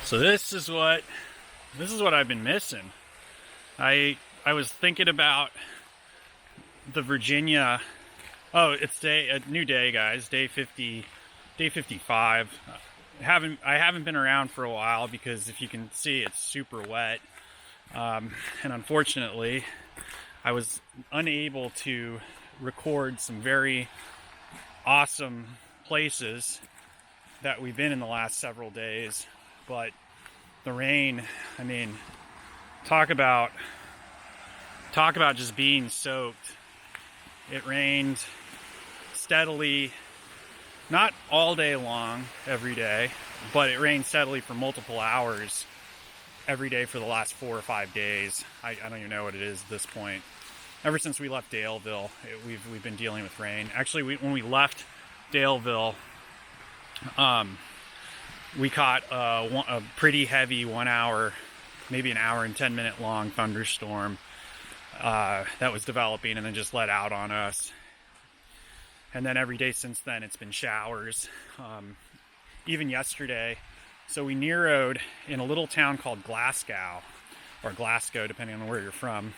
So this is what I've been missing. I was thinking about the Virginia. Oh, it's a new day, guys. Day 50, day 55. I haven't been around for a while because if you can see, it's super wet. And unfortunately, I was unable to record some very awesome places that we've been in the last several days. But the rain, I mean, talk about just being soaked. It rained steadily, not all day long every day, but it rained steadily for multiple hours every day for the last 4 or 5 days. I don't even know what it is at this point. Ever since we left Daleville, we've been dealing with rain. Actually, when we left Daleville, we caught a pretty heavy 1 hour, maybe an hour and 10-minute long thunderstorm that was developing and then just let out on us. And then every day since then, it's been showers. Even yesterday, so we neroed in a little town called Glasgow, or Glasgow, depending on where you're from.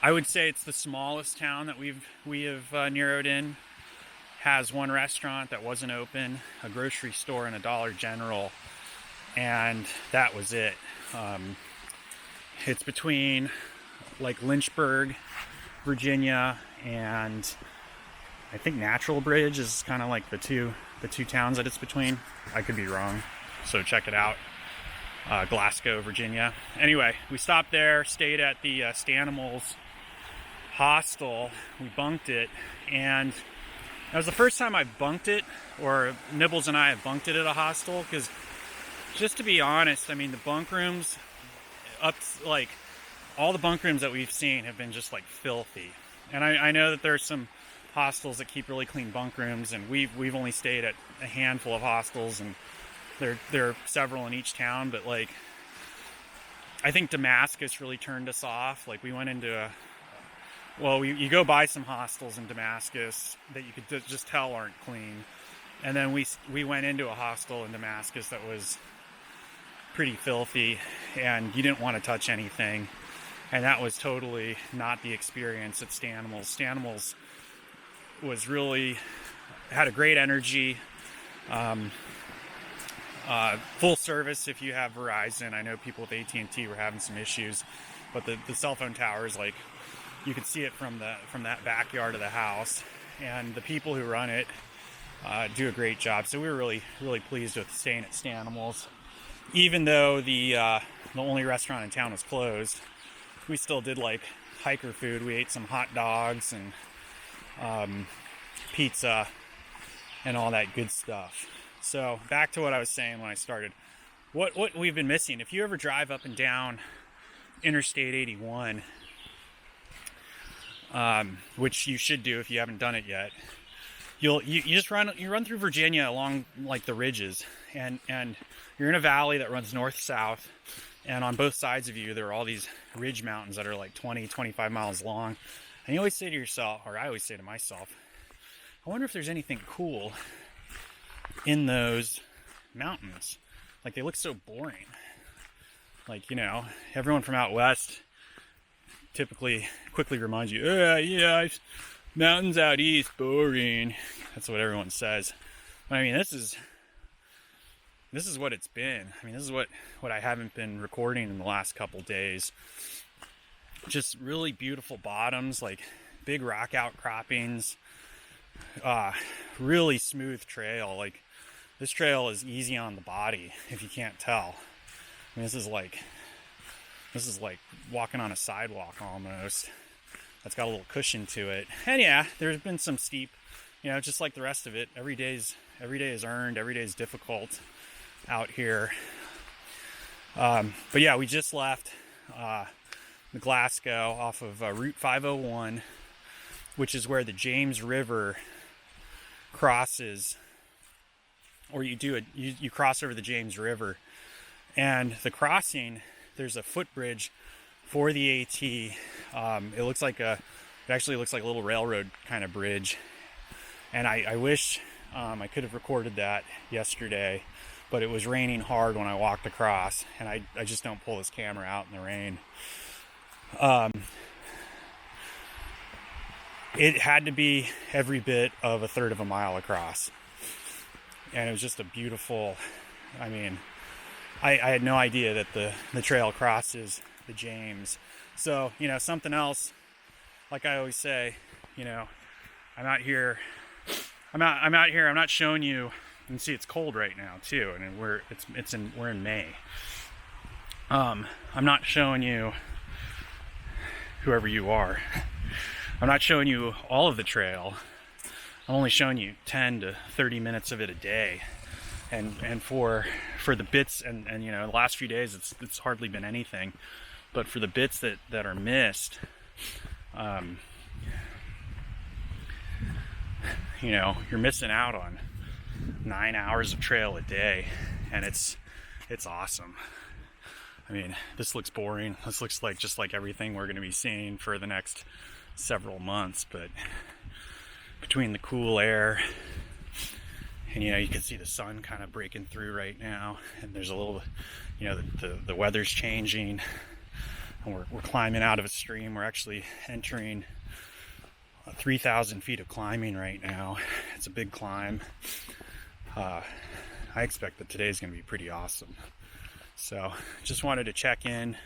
I would say it's the smallest town that we have neroed in. Has one restaurant that wasn't open, a grocery store, and a Dollar General, and that was it. It's between like Lynchburg, Virginia, and I think Natural Bridge is kind of like the two towns that it's between. I could be wrong, so check it out. Glasgow, Virginia. Anyway, we stopped there, stayed at the Stanimals hostel. We bunked it, and that was the first time I bunked it, or Nibbles and I have bunked it at a hostel, because just to be honest, I mean, the bunk rooms, like, all the bunk rooms that we've seen have been just, like, filthy. And I know that there's some hostels that keep really clean bunk rooms, and we've only stayed at a handful of hostels, and there are several in each town, but, like, I think Damascus really turned us off. Like, we went into you go by some hostels in Damascus that you could just tell aren't clean. And then we went into a hostel in Damascus that was pretty filthy, and you didn't want to touch anything. And that was totally not the experience at Stanimals. Stanimals was really, had a great energy. Full service if you have Verizon. I know people with AT&T were having some issues, but the cell phone towers, like, you could see it from that backyard of the house, and the people who run it do a great job. So we were really, really pleased with staying at Stanimals. Even though the only restaurant in town was closed, we still did like hiker food. We ate some hot dogs and pizza and all that good stuff. So back to what I was saying when I started. What we've been missing. If you ever drive up and down Interstate 81, which you should do if you haven't done it yet, you just run through Virginia along like the ridges, and you're in a valley that runs north-south, and on both sides of you there are all these ridge mountains that are like 20-25 miles long. And you always say to yourself, or I always say to myself, I wonder if there's anything cool in those mountains. Like, they look so boring. Like, you know, everyone from out west typically quickly reminds you, mountains out east, boring. That's what everyone says. But I mean, this is what it's been. I mean, this is what I haven't been recording in the last couple days. Just really beautiful bottoms, like big rock outcroppings, really smooth trail. Like, this trail is easy on the body if you can't tell. I mean, this is like walking on a sidewalk almost. That's got a little cushion to it. And yeah, there's been some steep, just like the rest of it. Every day is earned. Every day is difficult out here. But yeah, we just left the Glasgow off of Route 501, which is where the James River crosses, or you cross over the James River. And the crossing, there's a footbridge for the AT. It actually looks like a little railroad kind of bridge. And I wish I could have recorded that yesterday, but it was raining hard when I walked across, and I just don't pull this camera out in the rain. It had to be every bit of a third of a mile across, and it was just a beautiful, I mean, I had no idea that the trail crosses the James. So, you know, something else, like I always say, you know, I'm out here, I'm not showing you. You can see it's cold right now too, and we're in May. I'm not showing you, whoever you are, I'm not showing you all of the trail. I'm only showing you 10 to 30 minutes of it a day. And for the bits, and you know, the last few days it's hardly been anything, but for the bits that are missed, you know, you're missing out on 9 hours of trail a day, and it's awesome. I mean, this looks boring. This looks like just like everything we're going to be seeing for the next several months, but between the cool air, and you know, you can see the sun kind of breaking through right now, and there's a little, you know, the weather's changing, and we're climbing out of a stream. We're actually entering 3,000 feet of climbing right now. It's a big climb. I expect that today's going to be pretty awesome. So just wanted to check in,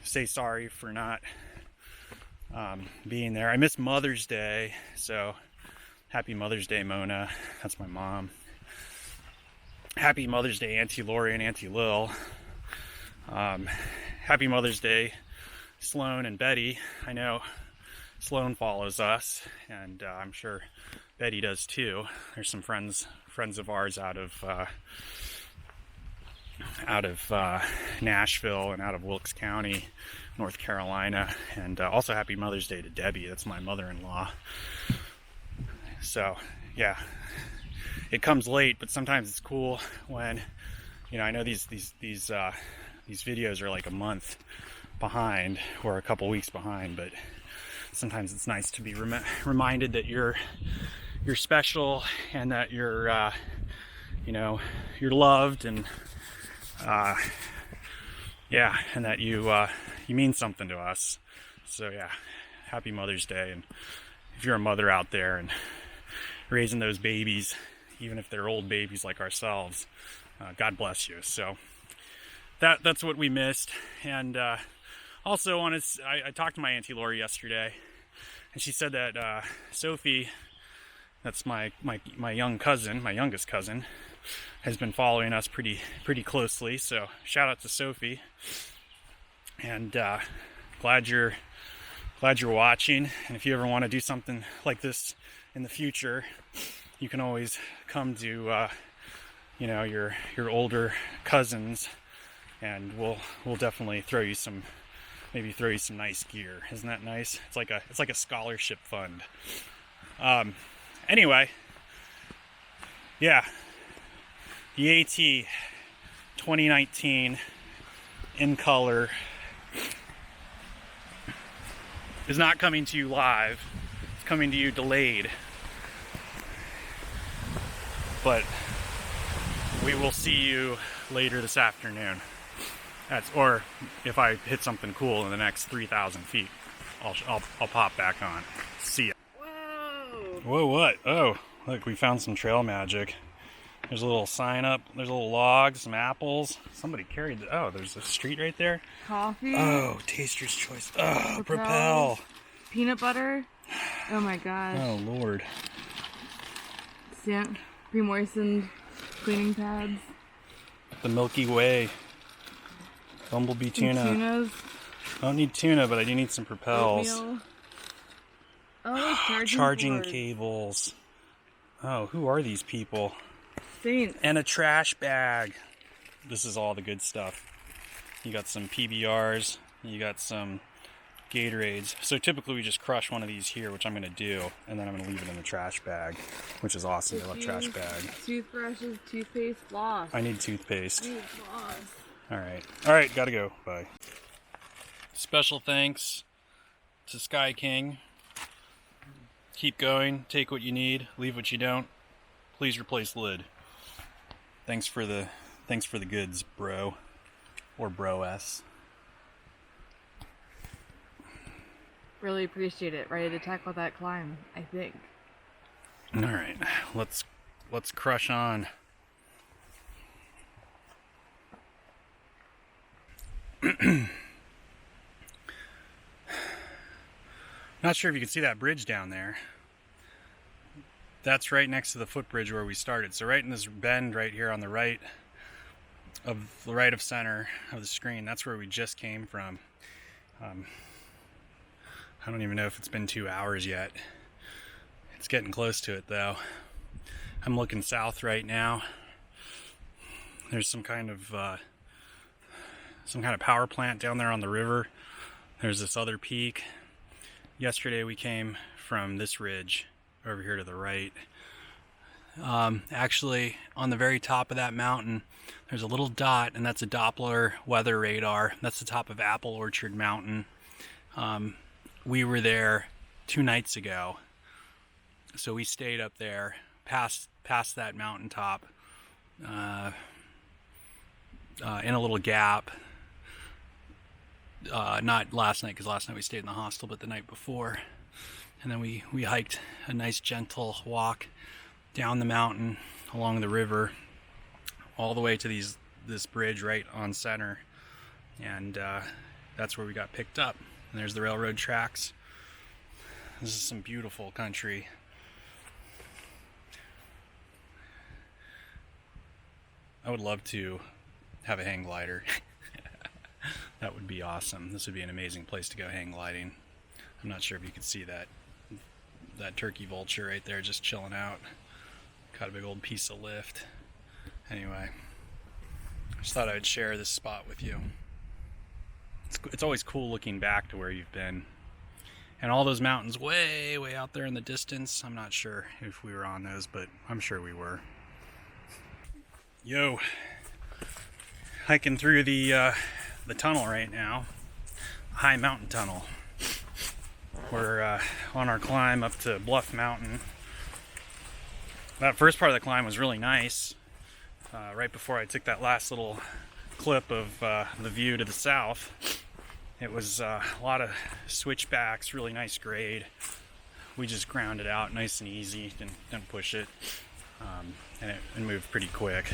say sorry for not being there. I missed Mother's Day, so happy Mother's Day, Mona. That's my mom. Happy Mother's Day, Auntie Lori and Auntie Lil. Happy Mother's Day, Sloan and Betty. I know Sloan follows us, and I'm sure Betty does too. There's some friends of ours out of Nashville and out of Wilkes County, North Carolina. And also happy Mother's Day to Debbie. That's my mother-in-law. So yeah, it comes late, but sometimes it's cool when, you know, I know these videos are like a month behind or a couple weeks behind, but sometimes it's nice to be reminded that you're special, and that you're you know, you're loved, and yeah, and that you mean something to us. So yeah, happy Mother's Day. And if you're a mother out there and raising those babies, even if they're old babies like ourselves, God bless you. So that's what we missed. And also I talked to my Auntie Lori yesterday, and she said that Sophie, that's my young cousin, my youngest cousin, has been following us pretty closely. So shout out to Sophie, and glad you're watching. And if you ever want to do something like this in the future, you can always come to you know, your older cousins, and we'll definitely throw you some nice gear. Isn't that nice? It's like a scholarship fund. Anyway, yeah, the AT 2019 in color is not coming to you live. It's coming to you delayed. But we will see you later this afternoon. Or if I hit something cool in the next 3,000 feet, I'll pop back on. See ya. Whoa! Whoa! What? Oh, look, we found some trail magic. There's a little sign up. There's a little log, some apples. Somebody carried the. Oh, there's a street right there. Coffee. Oh, Taster's Choice. Oh, Propel. Peanut butter. Oh my gosh. Oh Lord. Pre-moistened cleaning pads. The Milky Way. Bumblebee tuna. Tunas. I don't need tuna, but I do need some Propels. Oatmeal. Oh, charging cables. Oh, who are these people? Saints. And a trash bag. This is all the good stuff. You got some PBRs. You got some Gatorades. So typically we just crush one of these here, which I'm going to do, and then I'm going to leave it in the trash bag, which is awesome. I love trash bag. Toothbrushes, toothpaste, floss. I need toothpaste. I need floss. All right, gotta go. Bye. Special thanks to Sky King. Keep going. Take what you need. Leave what you don't. Please replace lid. Thanks for the goods, bro, or bro-s. Really appreciate it. Ready to tackle that climb, I think. All right, let's crush on. Not sure if you can see that bridge down there. That's right next to the footbridge where we started. So right in this bend right here on the right of center of the screen, that's where we just came from. I don't even know if it's been 2 hours yet. It's getting close to it though. I'm looking south right now. There's some kind of power plant down there on the river. There's this other peak. Yesterday we came from this ridge over here to the right. Actually, on the very top of that mountain, there's a little dot, and that's a Doppler weather radar. That's the top of Apple Orchard Mountain. We were there 2 nights ago, so we stayed up there past that mountaintop in a little gap. Not last night, because last night we stayed in the hostel, but the night before. And then we hiked a nice gentle walk down the mountain along the river all the way to this bridge right on center, and that's where we got picked up. And there's the railroad tracks. This is some beautiful country. I would love to have a hang glider. That would be awesome. This would be an amazing place to go hang gliding. I'm not sure if you can see that turkey vulture right there just chilling out. Got a big old piece of lift. Anyway, just thought I would share this spot with you. It's always cool looking back to where you've been. And all those mountains way, way out there in the distance. I'm not sure if we were on those, but I'm sure we were. Yo, hiking through the tunnel right now. High Mountain Tunnel. We're on our climb up to Bluff Mountain. That first part of the climb was really nice. Right before I took that last little clip of the view to the south, it was a lot of switchbacks, really nice grade. We just ground it out nice and easy, didn't push it, and it moved pretty quick.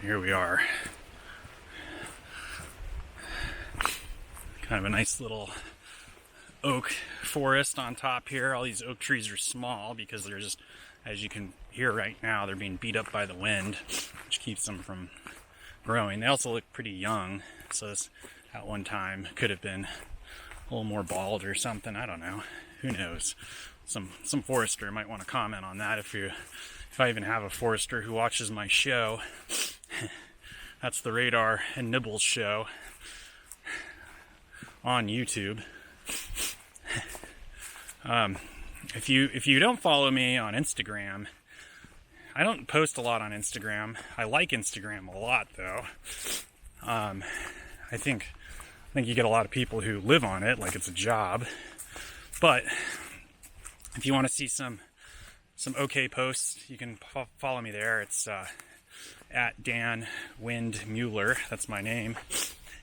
Here we are. Kind of a nice little oak forest on top here. All these oak trees are small because they're just, as you can hear right now, they're being beat up by the wind, which keeps them from growing. They also look pretty young, so this at one time could have been a little more bald or something. I don't know. Who knows? Some forester might want to comment on that if I even have a forester who watches my show. That's the Radar and Nibbles show on YouTube. If you don't follow me on Instagram, I don't post a lot on Instagram. I like Instagram a lot though. I think you get a lot of people who live on it like it's a job. But if you want to see some okay posts, you can follow me there. It's at Dan Wind Mueller. That's my name.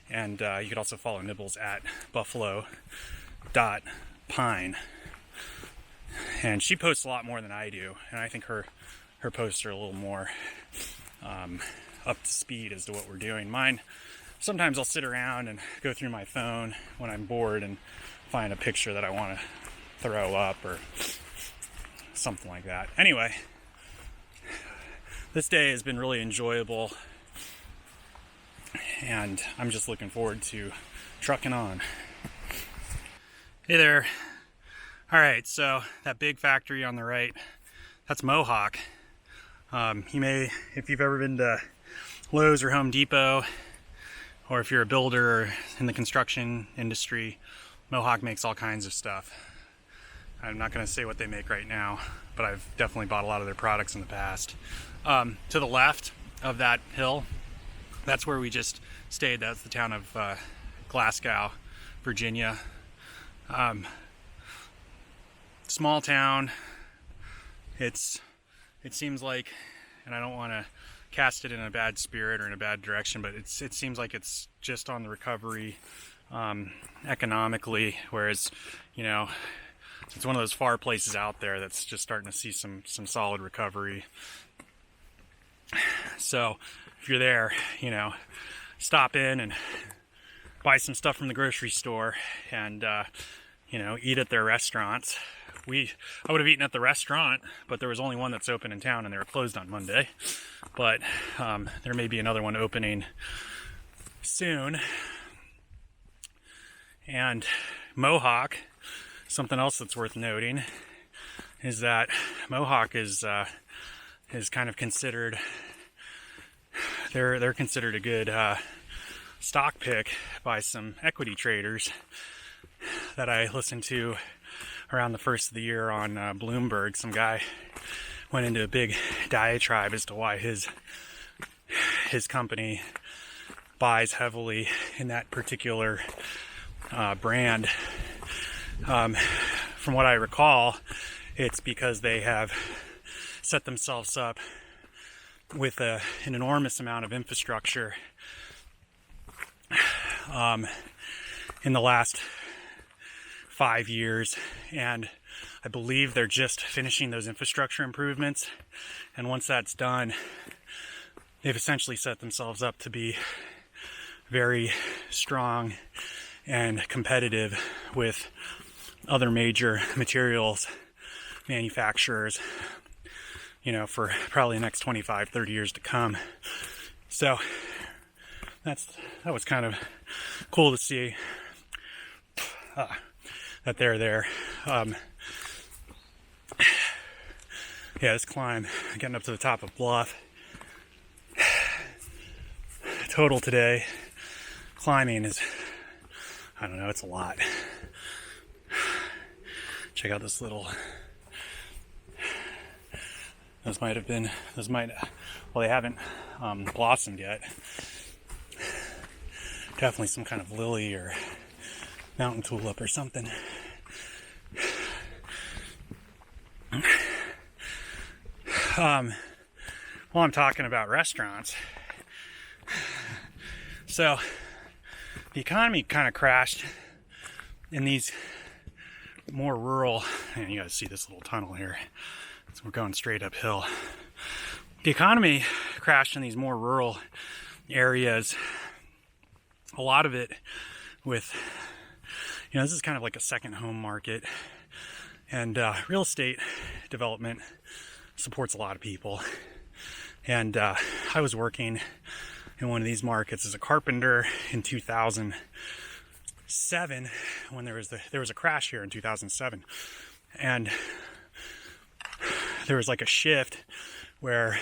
And you could also follow Nibbles at buffalo.pine. And she posts a lot more than I do, and I think her posts are a little more up to speed as to what we're doing. Mine, sometimes I'll sit around and go through my phone when I'm bored and find a picture that I want to throw up or something like that. Anyway, this day has been really enjoyable, and I'm just looking forward to trucking on. Hey there. Alright, so that big factory on the right, that's Mohawk. You may, if you've ever been to Lowe's or Home Depot, or if you're a builder or in the construction industry, Mohawk makes all kinds of stuff. I'm not going to say what they make right now, but I've definitely bought a lot of their products in the past. To the left of that hill, that's where we just stayed. That's the town of Glasgow, Virginia. Small town. It's it seems like, and I don't want to cast it in a bad spirit or in a bad direction, but it seems like it's just on the recovery economically, whereas, you know, it's one of those far places out there that's just starting to see some solid recovery. So if you're there, you know, stop in and buy some stuff from the grocery store and, you know, eat at their restaurants. I would have eaten at the restaurant, but there was only one that's open in town and they were closed on Monday. But there may be another one opening soon. And Mohawk, something else that's worth noting is that Mohawk is kind of considered, they're considered a good stock pick by some equity traders that I listened to around the first of the year on Bloomberg. Some guy went into a big diatribe as to why his company buys heavily in that particular brand. From what I recall, it's because they have set themselves up with an enormous amount of infrastructure in the last 5 years, and I believe they're just finishing those infrastructure improvements, and once that's done, they've essentially set themselves up to be very strong and competitive with other major materials manufacturers, you know, for probably the next 25-30 years to come. So that was kind of cool to see that they're there. Yeah, this climb, getting up to the top of Bluff. Total today, climbing is, I don't know, it's a lot. Check out this little, well, they haven't blossomed yet. Definitely some kind of lily or mountain tulip or something. While I'm talking about restaurants, so the economy kind of crashed in these more rural, and you guys see this little tunnel here, so we're going straight uphill. The economy crashed in these more rural areas, a lot of it with, you know, this is kind of like a second home market, and real estate development supports a lot of people. And I was working in one of these markets as a carpenter in 2007 when there was a crash here in 2007, and there was like a shift where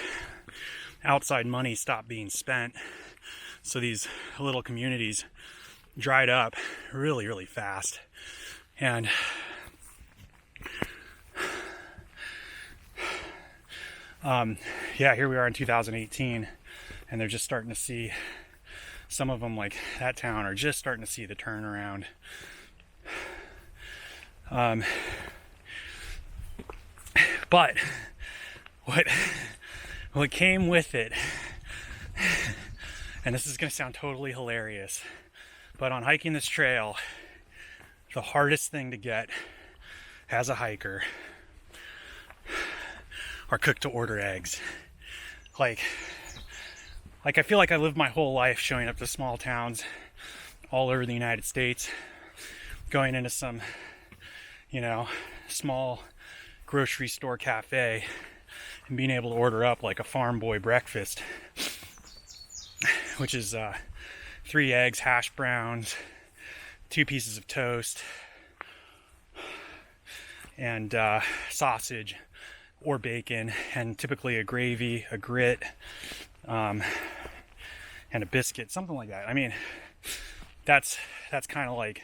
outside money stopped being spent, so these little communities dried up really, really fast. And yeah, here we are in 2018, and they're just starting to see, some of them, like that town, are just starting to see the turnaround. But what came with it, and this is going to sound totally hilarious, but on hiking this trail, the hardest thing to get as a hiker are cook-to-order eggs. Like I feel like I lived my whole life showing up to small towns all over the United States, going into some, you know, small grocery store cafe and being able to order up like a farm boy breakfast, which is 3 eggs, hash browns, 2 pieces of toast, and sausage or bacon, and typically a gravy, a grit, and a biscuit, something like that. I mean, that's kind of like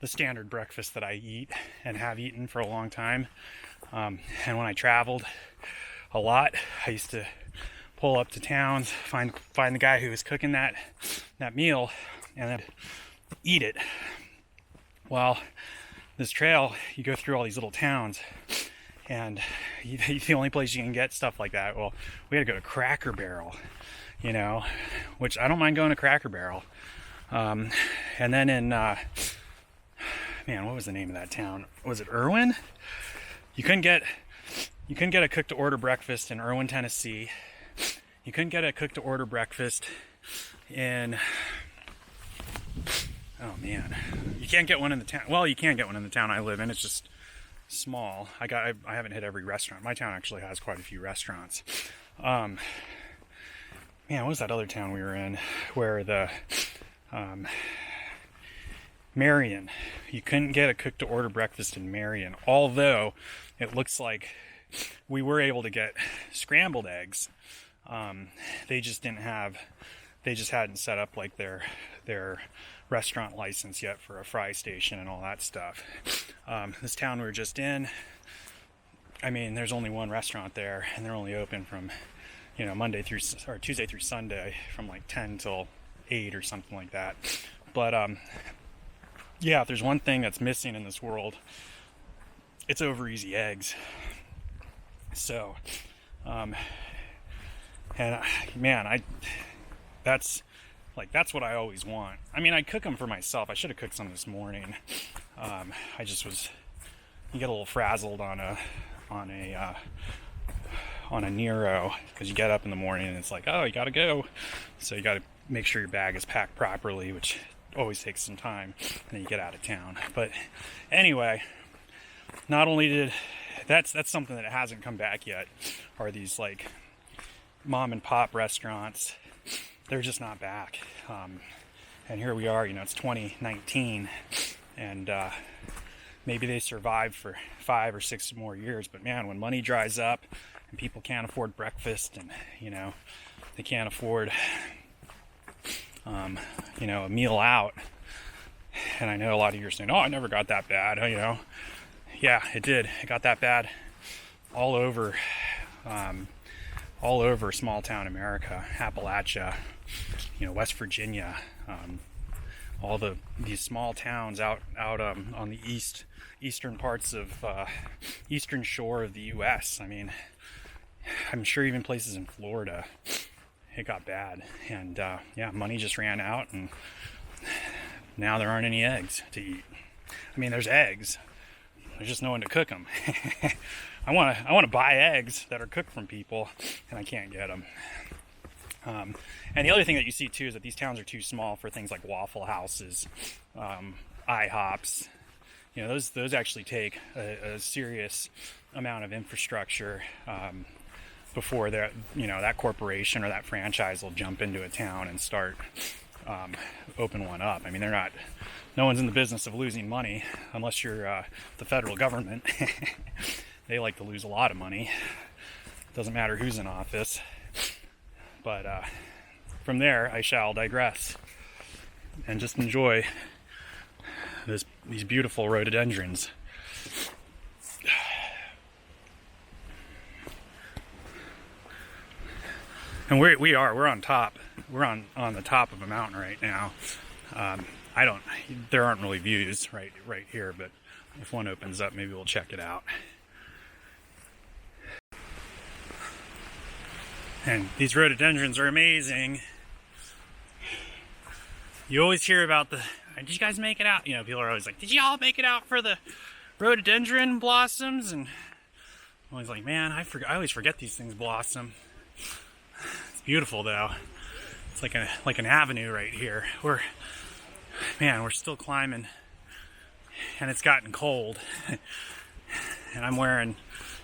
the standard breakfast that I eat and have eaten for a long time. And when I traveled a lot, I used to pull up to towns, find the guy who was cooking that meal, and then eat it. Well, this trail, you go through all these little towns, And the only place you can get stuff like that, well, we had to go to Cracker Barrel, you know, which I don't mind going to Cracker Barrel. And then in, man, what was the name of that town? Was it Irwin? You couldn't get a cook-to-order breakfast in Irwin, Tennessee. You couldn't get a cook-to-order breakfast in, oh man, you can't get one in the town. Well, you can get one in the town I live in. It's just small. I haven't hit every restaurant. My town actually has quite a few restaurants. Man, what was that other town we were in where the Marion? You couldn't get a cook-to-order breakfast in Marion, although it looks like we were able to get scrambled eggs. They just hadn't set up like their restaurant license yet for a fry station and all that stuff. This town we were just in, I mean, there's only one restaurant there, and they're only open from, you know, Tuesday through Sunday from like 10 till 8 or something like that. But yeah, if there's one thing that's missing in this world, it's over easy eggs. So, and man, that's what I always want. I mean, I cook them for myself. I should have cooked some this morning. You get a little frazzled on a Nero, because you get up in the morning and it's like, oh, you gotta go. So you gotta make sure your bag is packed properly, which always takes some time, and then you get out of town. But anyway, not only did that's something that hasn't come back yet, are these like mom and pop restaurants. They're just not back. And here we are, you know, it's 2019, and maybe they survive for 5 or 6 more years. But man, when money dries up and people can't afford breakfast, and you know, they can't afford you know, a meal out, and I know a lot of you are saying, oh, I never got that bad, you know. Yeah, it did. It got that bad all over small town America, Appalachia, you know, West Virginia, all these small towns out on the eastern parts of eastern shore of the U.S. I mean, I'm sure even places in Florida, it got bad, and yeah, money just ran out, and now there aren't any eggs to eat. I mean, there's eggs, there's just no one to cook them. I want to buy eggs that are cooked from people, and I can't get them. And the other thing that you see too is that these towns are too small for things like Waffle Houses, IHOPs. You know, those actually take a serious amount of infrastructure before that, you know, that corporation or that franchise will jump into a town and start open one up. I mean, no one's in the business of losing money unless you're the federal government. They like to lose a lot of money. Doesn't matter who's in office. But from there, I shall digress and just enjoy these beautiful rhododendrons. And we're on top. We're on the top of a mountain right now. There aren't really views right here, but if one opens up, maybe we'll check it out. And these rhododendrons are amazing. You always hear about did you guys make it out? You know, people are always like, did you all make it out for the rhododendron blossoms? And I'm always like, man, I always forget these things blossom. It's beautiful though. It's like an avenue right here. We're still climbing, and it's gotten cold. And I'm wearing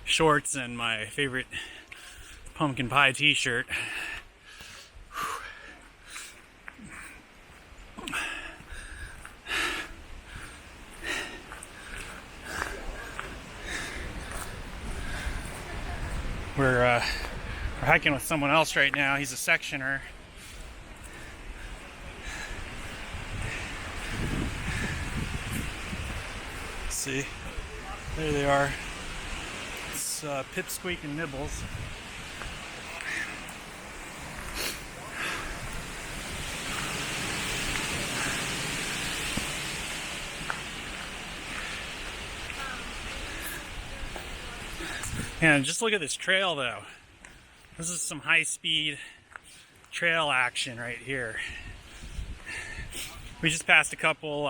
shorts and my favorite pumpkin pie t-shirt. We're hiking with someone else right now. He's a sectioner. See, there they are. It's Pipsqueak and Nibbles. And just look at this trail though. This is some high-speed trail action right here. We just passed a couple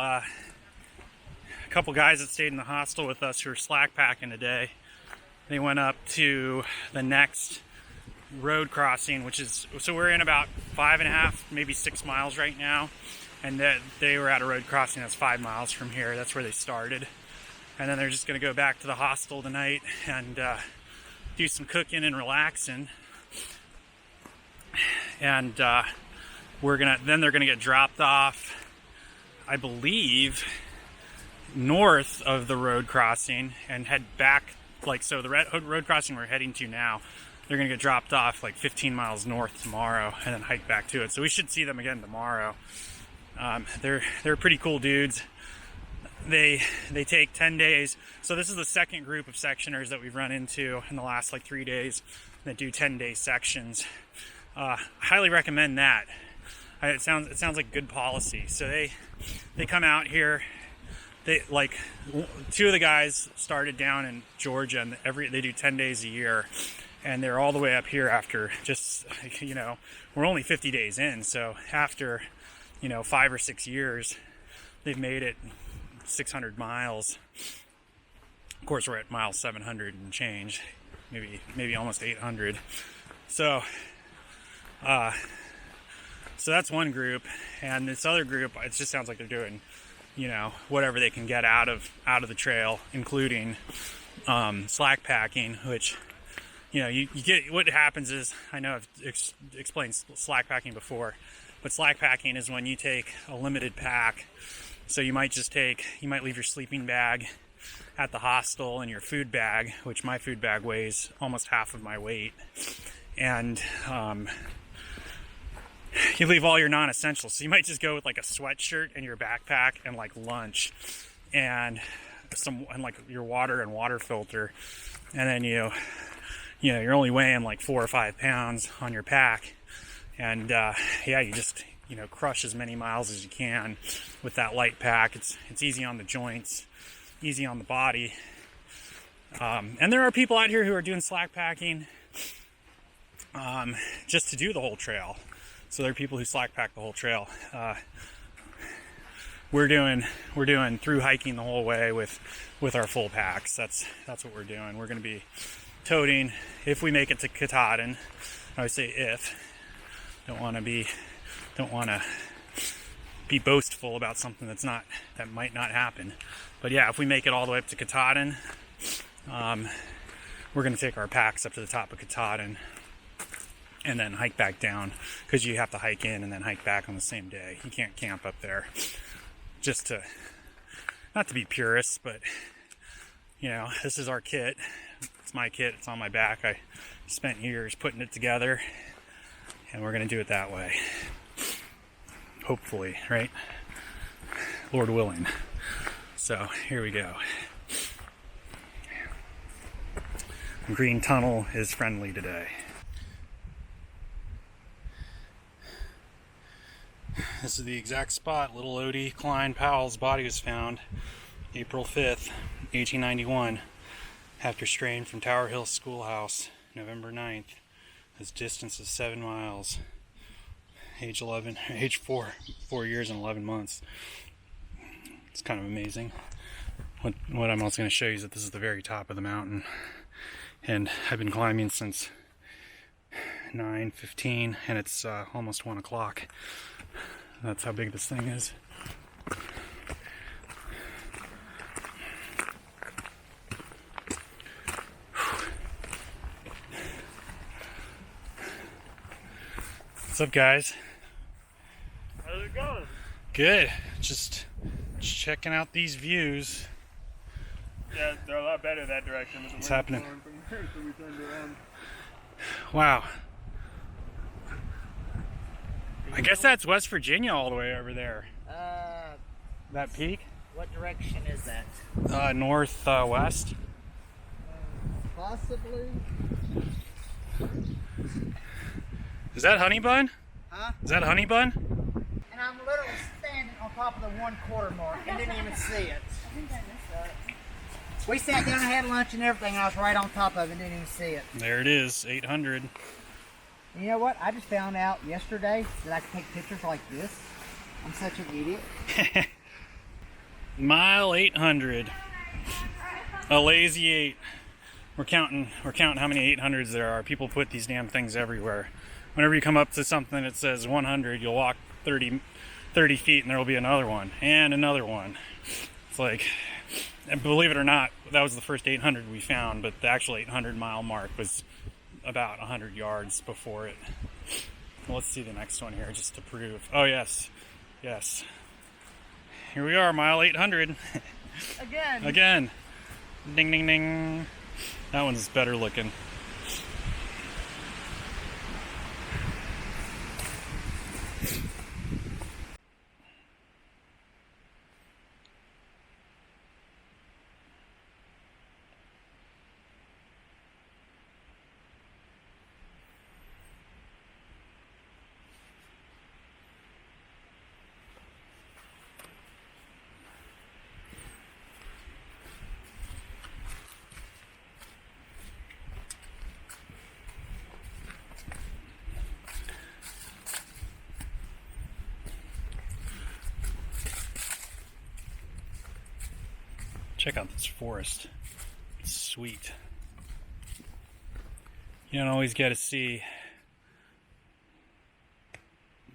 guys that stayed in the hostel with us who were slack packing today. They went up to the next road crossing, which is, so we're in about 5.5, maybe 6 miles right now, and they were at a road crossing that's 5 miles from here. That's where they started, and then they're just going to go back to the hostel tonight and do some cooking and relaxing, and they're gonna get dropped off, I believe, north of the road crossing and head back. Like, so the road crossing we're heading to now, they're gonna get dropped off like 15 miles north tomorrow and then hike back to it. So we should see them again tomorrow. They're pretty cool dudes. They take 10 days. So this is the second group of sectioners that we've run into in the last like 3 days that do 10-day sections. Highly recommend that. It sounds like good policy. So they come out here. They, like, 2 of the guys started down in Georgia, and they do 10 days a year, and they're all the way up here after just, you know, we're only 50 days in, so after, you know, 5 or 6 years, they've made it 600 miles. Of course, we're at mile 700 and change, maybe almost 800. So that's one group, and this other group, it just sounds like they're doing, you know, whatever they can get out of the trail, including slack packing, which, you know, you get, what happens is, I know I've explained slack packing before, but slack packing is when you take a limited pack. So you might leave your sleeping bag at the hostel and your food bag, which my food bag weighs almost half of my weight, and you leave all your non-essentials. So you might just go with like a sweatshirt and your backpack and like lunch and like your water and water filter, and then you're only weighing like 4 or 5 pounds on your pack, and you just, you know, crush as many miles as you can with that light pack. It's easy on the joints, easy on the body, and there are people out here who are doing slack packing just to do the whole trail. So there are people who slack pack the whole trail. We're doing through hiking the whole way with our full packs. That's what we're doing. We're going to be toting if we make it to Katahdin. I would say if. Don't want to be boastful about something that might not happen. But yeah, if we make it all the way up to Katahdin, we're going to take our packs up to the top of Katahdin and then hike back down, because you have to hike in and then hike back on the same day. You can't camp up there. Just to, not to be purists, but, you know, this is our kit. It's my kit. It's on my back. I spent years putting it together, and we're going to do it that way. Hopefully, right? Lord willing. So here we go. Green Tunnel is friendly today. This is the exact spot Little Odie Klein Powell's body was found April 5th, 1891, after straying from Tower Hill Schoolhouse November 9th. His distance is 7 miles, age 4 years and 11 months. It's kind of amazing. What I'm also going to show you is that this is the very top of the mountain, and I've been climbing since 9:15, and it's almost 1 o'clock. That's how big this thing is. What's up, guys? How's it going? Good. Just checking out these views. Yeah, they're a lot better that direction. What's happening? From here, so we turned around. Wow. I guess that's West Virginia all the way over there. That peak? What direction is that? Northwest. Possibly. Is that honey bun? Huh? Is that honey bun? And I'm literally standing on top of the 1/4 mark and didn't even see it. We sat down and had lunch and everything, and I was right on top of it, didn't even see it. There it is, 800. You know what? I just found out yesterday that I can take pictures like this. I'm such an idiot. Mile 800. A lazy 8. We're counting how many 800s there are. People put these damn things everywhere. Whenever you come up to something that says 100, you'll walk 30 feet and there will be another one and another one. It's like, and believe it or not, that was the first 800 we found, but the actual 800 mile mark was about 100 yards before it. Well, let's see the next one here just to prove. Oh, yes. Yes. Here we are, mile 800. Again. Again. Ding, ding, ding. That one's better looking. Check out this forest. It's sweet. You don't always get to see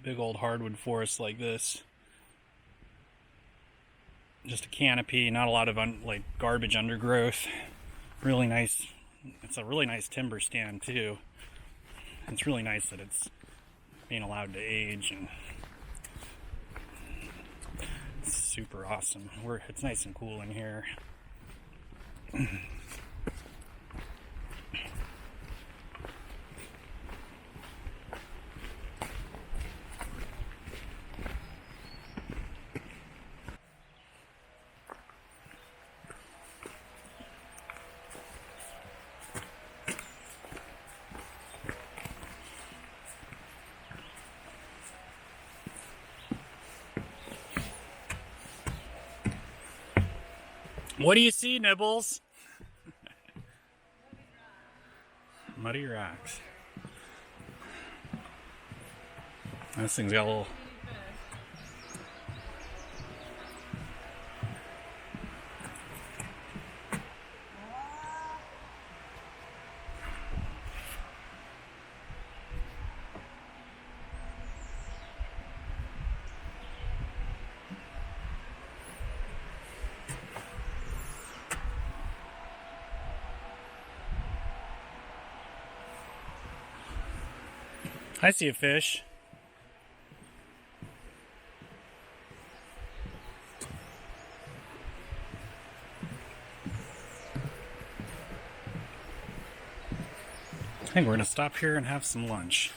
big old hardwood forests like this. Just a canopy, not a lot of like garbage undergrowth. Really nice. It's a really nice timber stand too. It's really nice that it's being allowed to age, and it's super awesome. It's nice and cool in here. What do you see, Nibbles? Muddy rocks. This thing's got a little... I see a fish. I think we're going to stop here and have some lunch.